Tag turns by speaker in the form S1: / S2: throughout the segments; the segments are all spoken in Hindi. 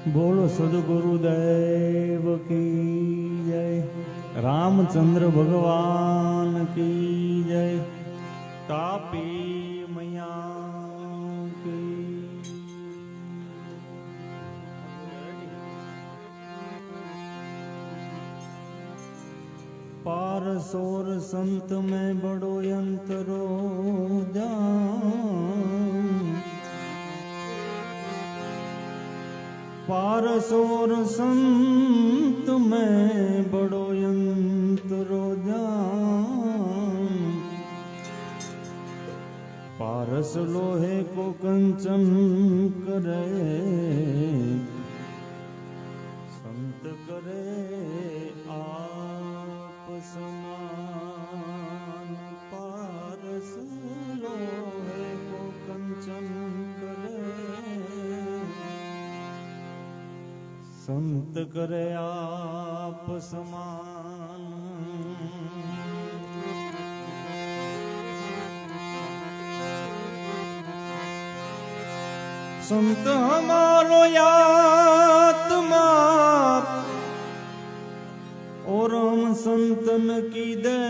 S1: बोलो सदगुरुदेव की जय, रामचंद्र भगवान की जय, तापी मैया की। पारसोर संत में बड़ो यंत्रो जान, पारसोर संत में बड़ो यंत्रो जान, पारस लोहे को कंचन करे, संत करे आप समान, पारस लोहे को कंचन करे, संत करे आप समान। संत हमारो आत्मा और हम संतन की दे,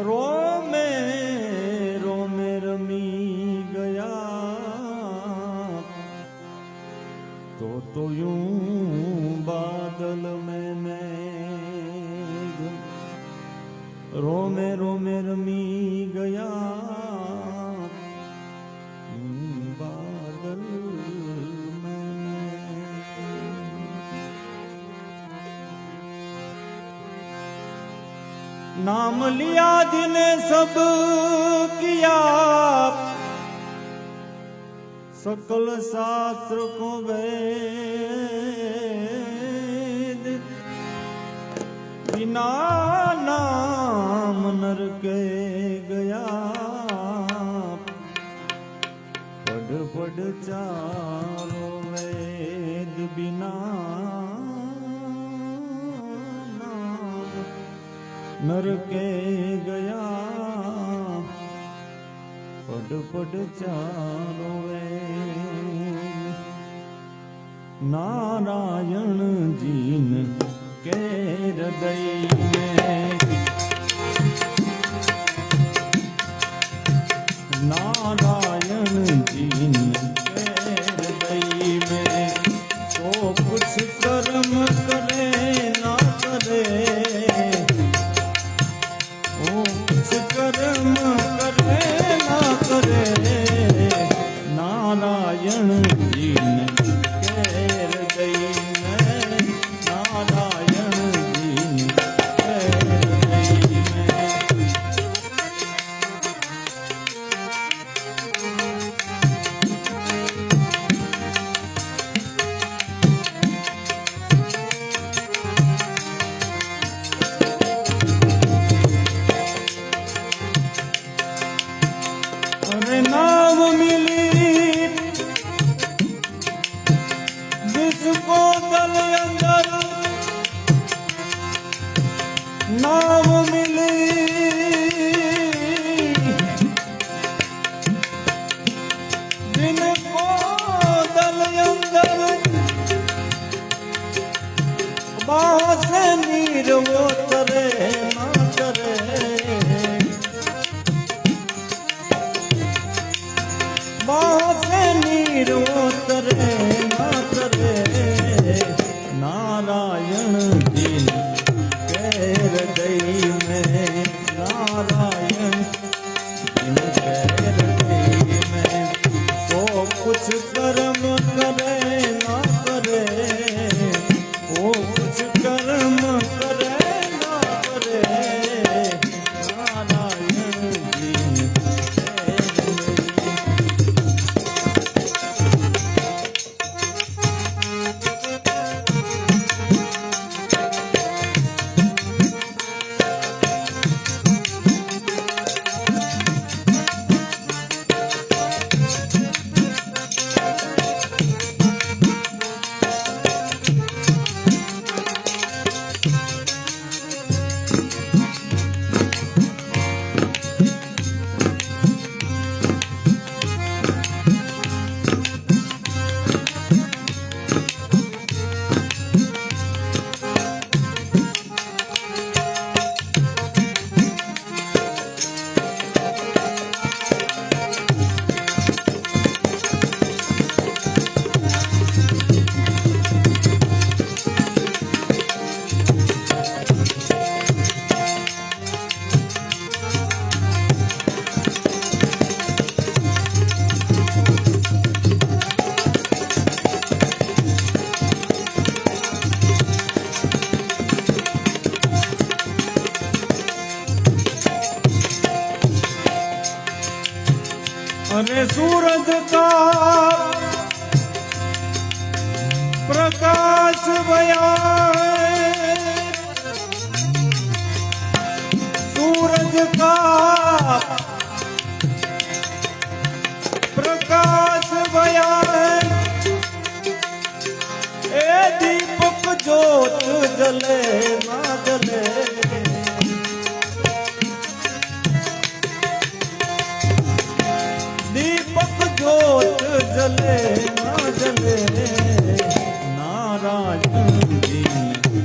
S1: रोमे रोमे रमी गया तो यूं बादल में मेघ, रोमे रोमे रमी गया बादल में मेघ। नाम लिया जिन्हें सब किया, सकल शास्त्र को वेद, बिना नाम नर के गया, पढ़ पढ़ चारों वेद, बिना नाम नर के गया, पढ़ पढ़ चारों वेद। नारायण जीन के हृदय में, नारायण जीन के हृदय में, तो कुछ कर्म करे ना करे, ओ कुछ कर्म करे ना करे, नारायण जीन के हृदय में, नारायण जीन के हृदय में। अरे नाम मिली जिसको दल अंदर, नाम मिली जिनको दल अंदर, बाह से नीर वो तरे ना करे, बाह से नीर उतरे ना करे, नारायण जीन के हृदय में, नारायण जीन के हृदय में, तो कुछ कर्म करे ना करे, वो कुछ कर्म सूरज का प्रकाश भया है, सूरज का प्रकाश भया है, ए दीपक ज्योत जले ना जले, दीपक ज्योत जले ना जले, नारायण जी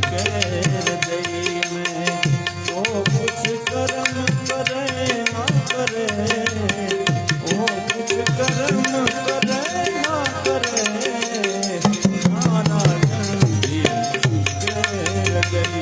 S1: के हृदय में वो कुछ कर्म करे ना करे, वो कुछ कर्म करे ना करे, नारायण जी के हृदय।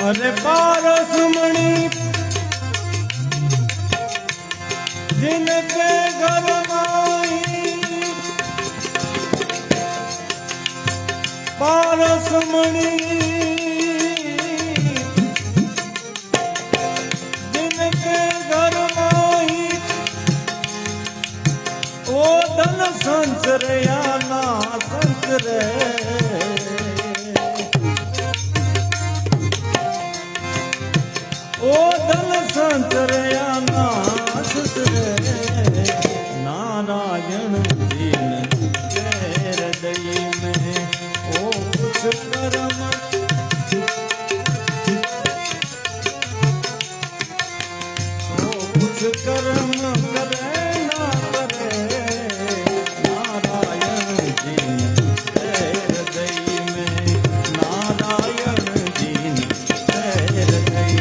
S1: अरे पारस मणि जिनके घर माई, पारस मणि जिनके घर माई, वो धन संचरे या ना संचरे, ओ धन संतरया नाथ रे, नारायण दीन के हृदय में ओ कुछ कर्म, ओ कुछ कर्म करे ना करे, नारायण दीन के हृदय में, नारायण दीन के हृदय।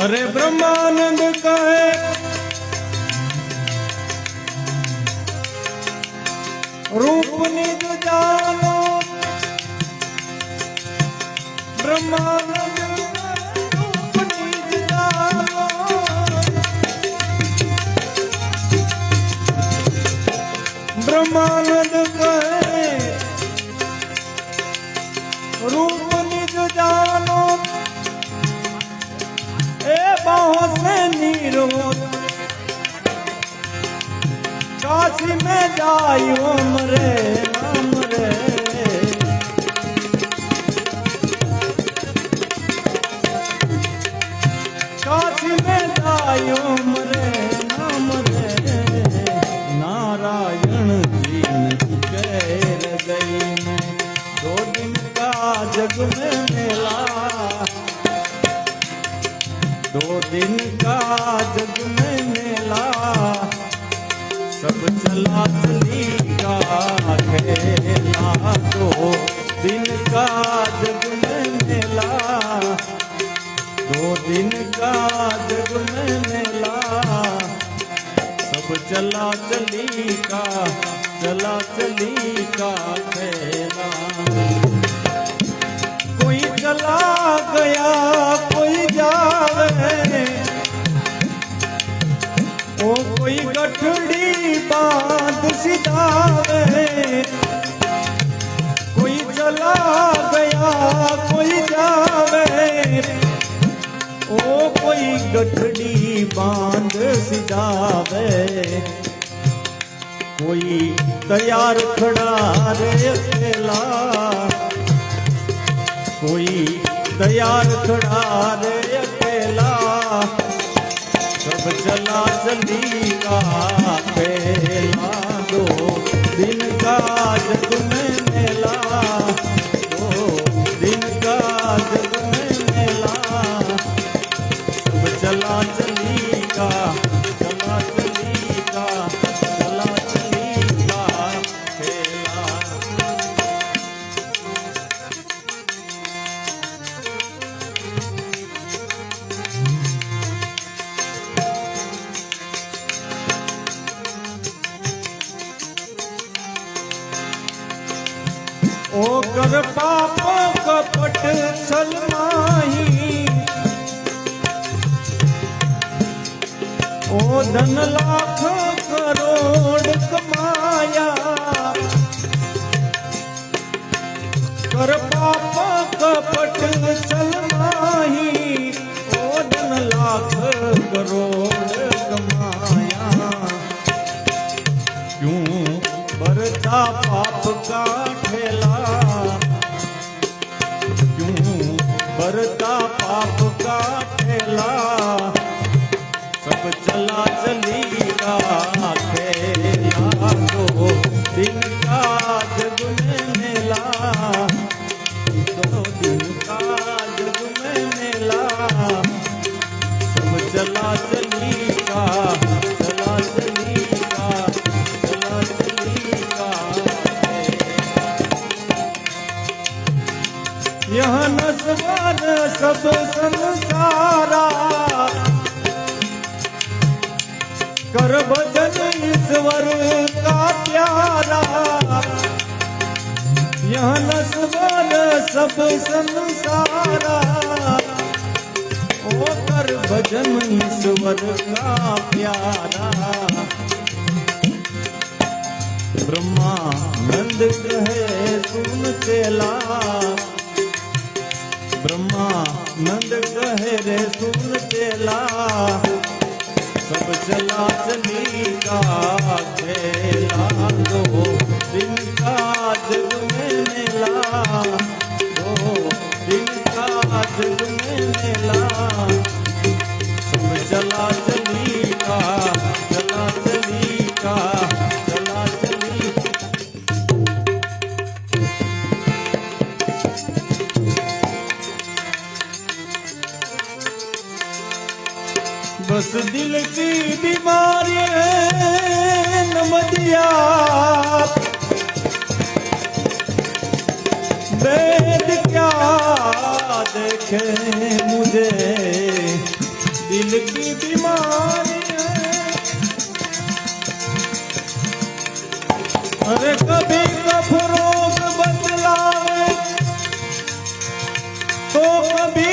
S1: अरे ब्रह्मानंद कहे रूप निज जानो, ब्रह्मानंद रूप निज जानो, ब्रह्मानंद कहे रूप निज जानो, बाहों से नीरो काशी में जाई ओम रे नाम रे, काशी में जाई ओम रे नाम रे, नारायण जी के हृदय में 2 दिन का जग में मेला, 2 दिन का जग में मेला, सब चला चली का खेला, 2 दिन का जग में मेला, 2 दिन का जग में मेला, सब चला चली का खेला, कोई चला गया कोई जावे, ओ कोई गठड़ी बांध सिधावे, कोई चला गया कोई जावे, ओ कोई गठड़ी बांध सिधावे, कोई तैयार खड़ा रे अकेला, कोई तैयार खड़ा रे अकेला, सब चला चली का खेला, 2 दिन का जग में मेला, 2 दिन का जग में धन लाख करोड़ कमाया, कर पाप कपट चल नाही। ओ धन लाख करोड़ कमाया, क्यों बढ़ता पाप का ठेला, क्यों बढ़ता पाप का ठेला। सब चला चली का खेला, दो दिन का जग में मेला, दो दिन का जग में मेला। सब चला चली का, चला चली का, चला चली का। यह नस्वान सब संसारा, कर भजन ईश्वर का प्यारा। यह नस्वान सब संसारा, ओ कर भजन ईश्वर का प्यारा। ब्रह्मानंद कहे सुन चेला, ब्रह्मानंद कहे रे सुन चेला। सब चला चली का खेला, दो दिन का जग में मेला, दो दिन का जग में मेला। सब चला चली का, चला चली का, चला चली। बस दिल की बीमारी नमदिया, वेद क्या देखे मुझे, दिल की बीमारी। अरे कभी कफ रोग बदलावे, तो कभी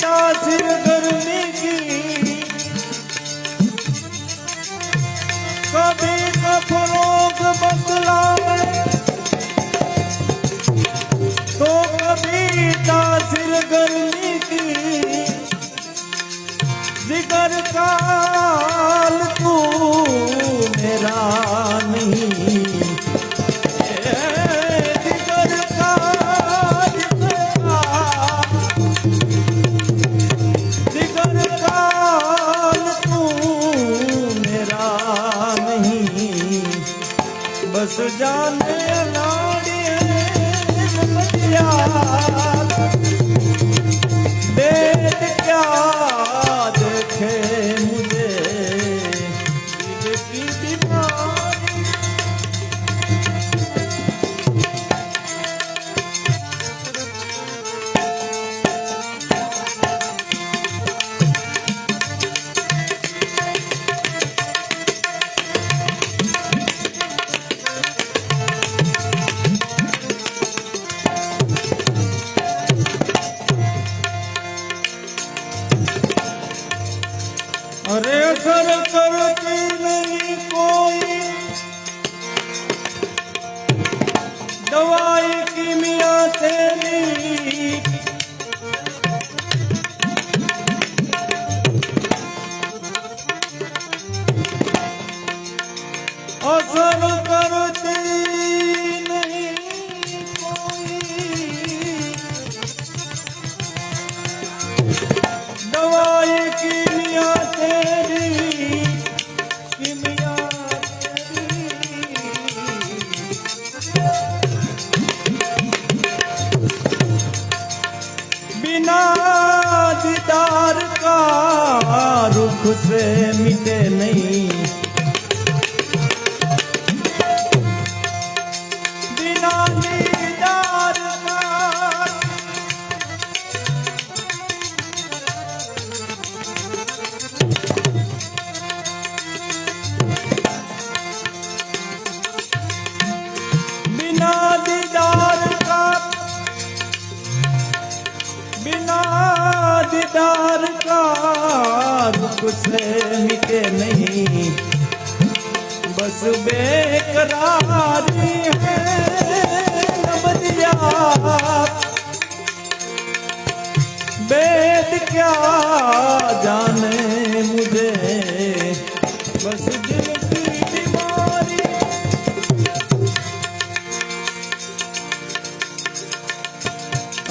S1: तासीर गर्मी की, कभी कफ रोग बदलावे, तो कभी तासीर गर्मी की। जिगर काल तू मेरा नहीं, जिगर काल जिगर काल तू मेरा नहीं। बस जाने लाड़िए नमदिया, वेद क्या देखे मुझे, दिल की बीमारी। अरे असर करती नहीं कोई दवाई कीमिया तेरी, असर करती नहीं कोई दवाई कीमिया तेरी, कीमिया तेरी। बिना दीदार का रुख से मिटे नहीं, बिना दीदार का दीदार का रुख से मिटे नहीं। बस बेकरारी है नबदिया वेद क्या जाने मुझे बस दिल की बीमारी।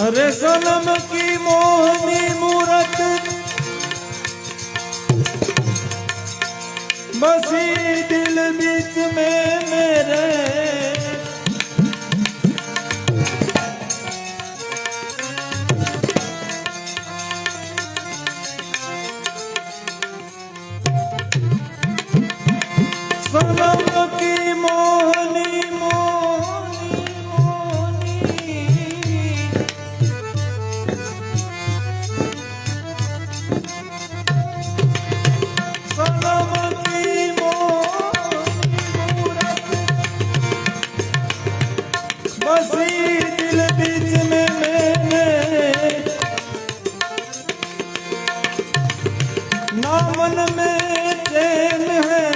S1: अरे सनम की मोहनी मूरत बसी दिल बीच में मेरे सनम की मोहनी मोहनी मोहनी सनम की मोहनी मूरत बसी दिल बीच में मैंने ना मन में चैन है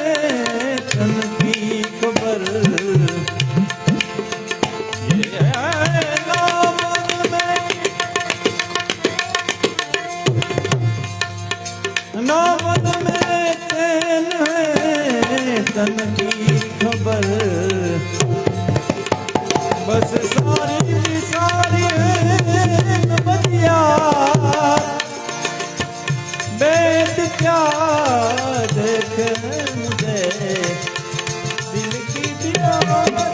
S1: तन की खबर ये है ना मन में ना मन में चैन है तन की खबर बस सारी की सारी है नबदिया वेद क्या देखे मुझे दिल की बीमारी।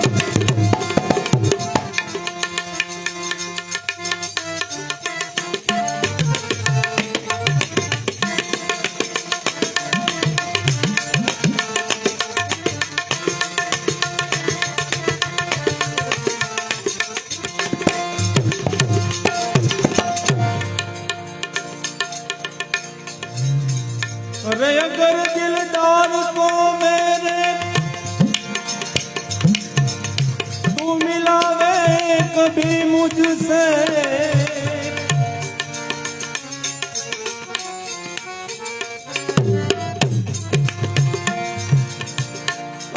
S1: अरे अगर दिलदार को मेरे तू मिलावे कभी मुझसे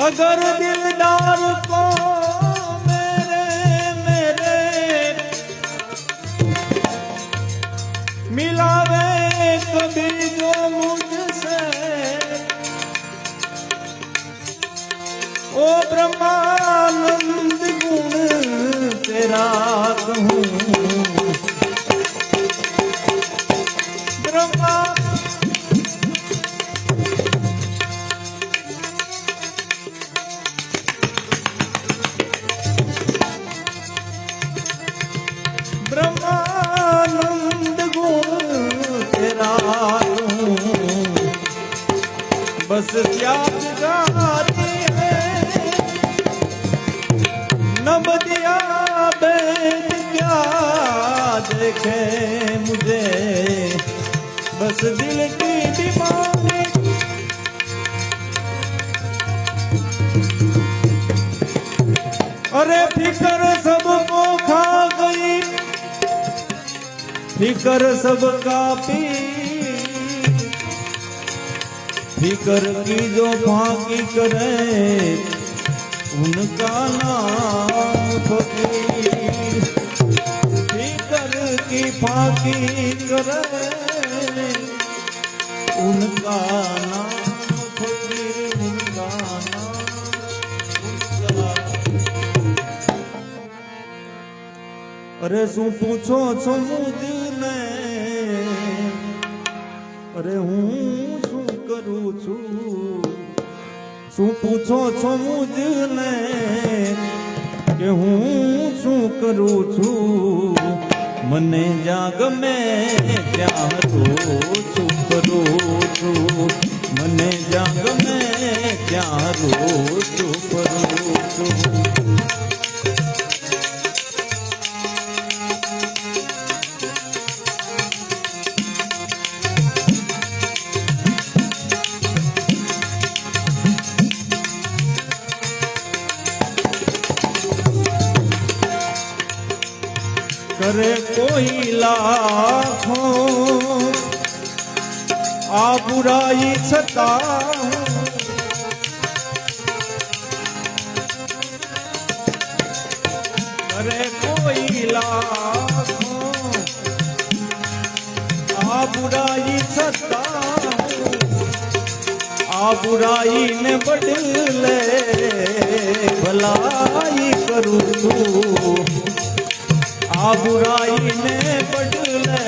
S1: अगर दिलदार को मेरे मिलावे कभी जो मुझसे ओ ब्रह्मानंद गुण तेरा कहूँ ब्रह्मा ब्रह्मानंद गुण तेरा बस त्याग गाती है नबदिया वेद क्या देखे मुझे बस दिल की बीमारी। अरे फिकर सबको खा गई फिकर सबका पी फिकर की जो फाकी करे उनका नाम फकीर फिकर की फाकी करे उनका नाम फकीर उनका नाम अरे શું પૂછો છો મુજને અરે હું શું કરું છું શું પૂછો છો મુજને કે હું શું કરું છું મને જ્યાં ગમે ત્યાં છું કરું છું મને જ્યાં ગમે ત્યાં છું કરું છું। करे कोई लाखों आ बुराई छता लाखों आ बुराई सताऊं आ बुराई ने बदले भलाई करूं तू आ बुराई ने बदले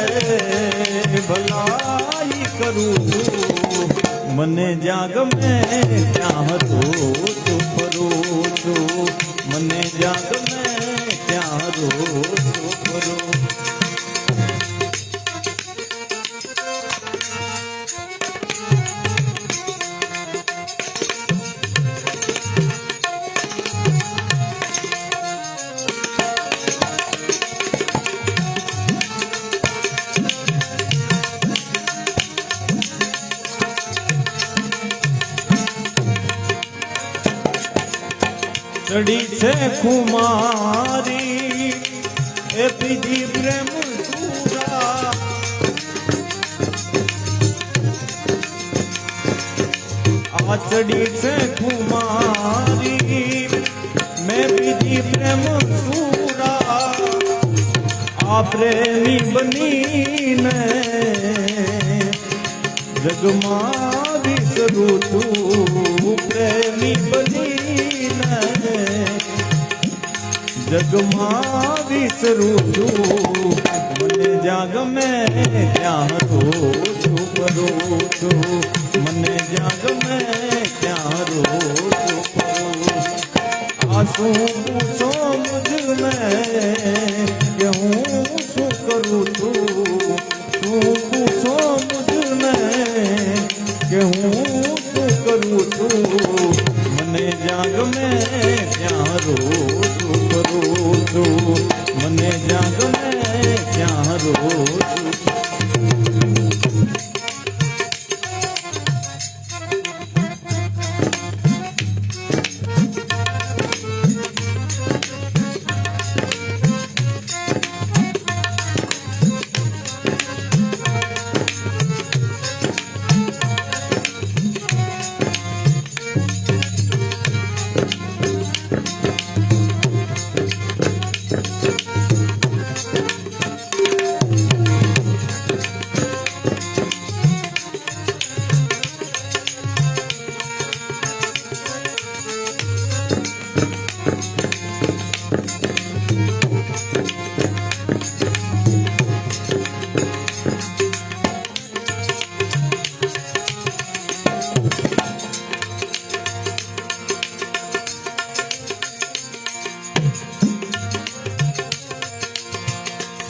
S1: भलाई करूं मने जाग में क्या रो तू करो तू मने जाग में क्या रो तू करो चढ़ी से कुमारी ए पीजी प्रेम सूरा आ चढ़ी से कुमारी मैं पीजी प्रेम सूरा आ प्रेमी बनी ने जगमा विसरू तू प्रेमी बनी जगमा विसरू तू मने जाग में क्या रो तू करो तू मने जाग में क्या रो तू करो आंसू पूछो मुझ में क्यों सू करूँ तू पूछो मुझ में क्यों सू करूँ तू मने जाग में क्या रो तू करो तू मने जाग में क्या रो तू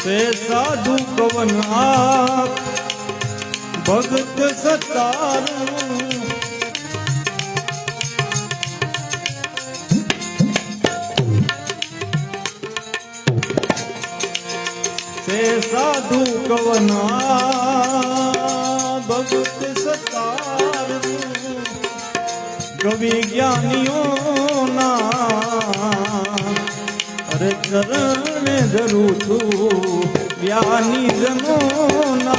S1: से साधु कवन आप भगत सतारू से साधु कवन आप भगत सतारू कवि ज्ञानियों ना अरे चरण धरू तू ज्ञानी जनोना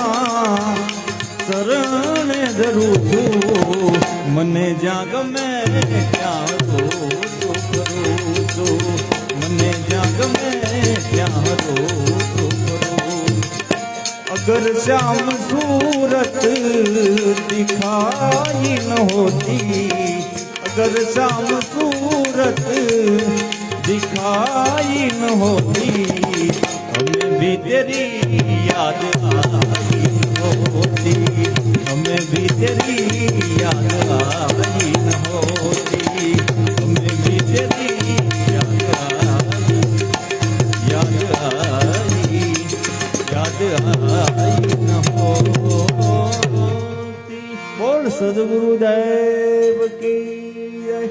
S1: शरण धरू तू मने जाग में क्या रो तू करो तू मने जाग में क्या रो तू करो अगर श्याम सूरत दिखाई न होती अगर श्याम सूरत दिखाई न होती हमें भी तेरी याद आई न होती हमें भी तेरी याद आई न होती हमें भी तेरी याद आई न होती। बोल सद्गुरुदेव की जय।